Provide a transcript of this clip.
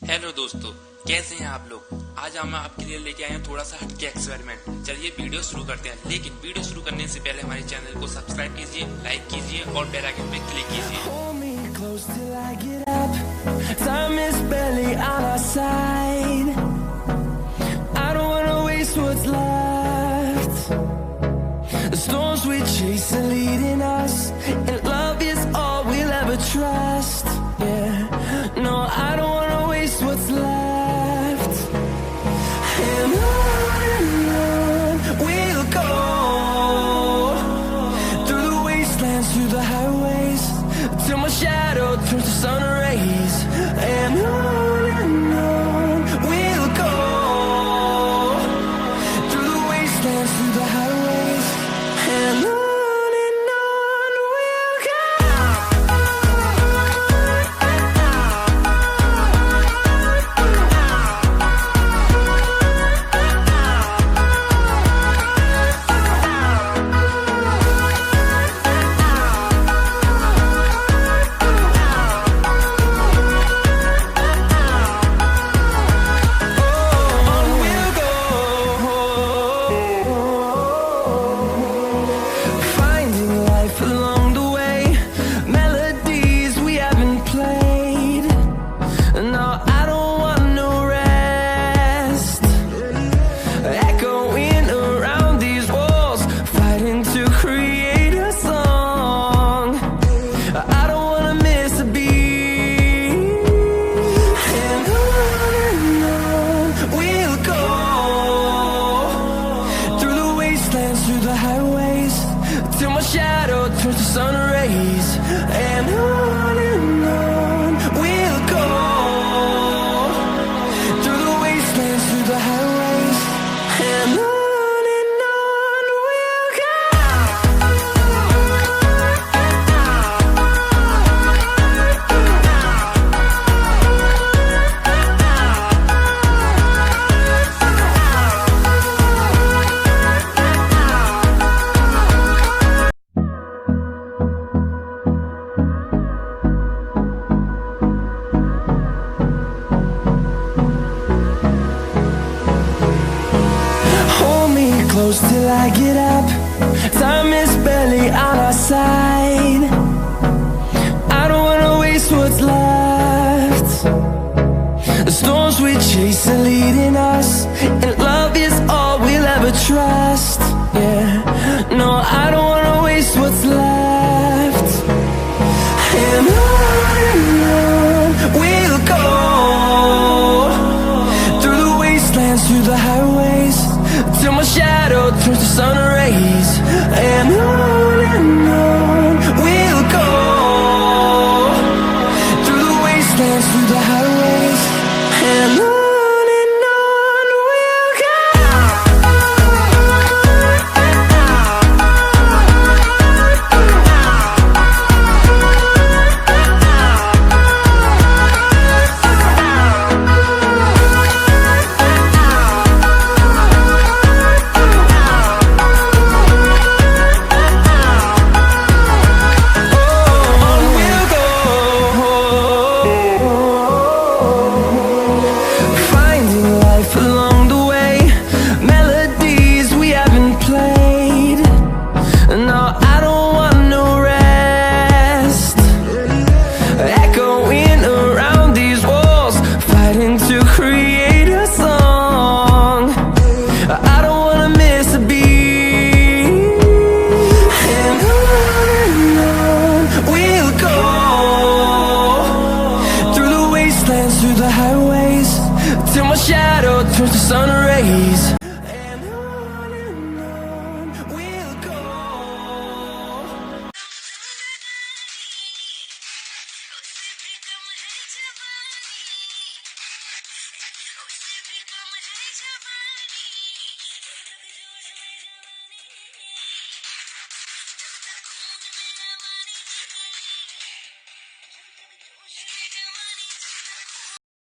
Hello दोस्तों, कैसे हैं आप लोग। आज हम आपके लिए लेके आए हैं थोड़ा सा हटके एक्सपेरिमेंट। चलिए वीडियो शुरू करते हैं, लेकिन वीडियो शुरू करने से पहले हमारे चैनल को सब्सक्राइब कीजिए, लाइक कीजिए और बेल आइकन पे क्लिक कीजिए। Through the highways, till my shadow turns to sun rays, and on we'll go. Through the wastelands, through the highways, and on we'll go. Through the highways, till my shadow turns to sun rays, and on we'll go. Through the wastelands, through the highways, and on we'll go. Close till I get up. Time is barely on our side. I don't wanna waste what's left. The storms we chase are leading us, and love is all we'll ever trust. Yeah, no, I don't wanna waste what's left. And on we'll go. Through the wastelands, through the highways, till my shadow turns to sun rays, and on we'll go. Through the wastelands, through the highways, and on.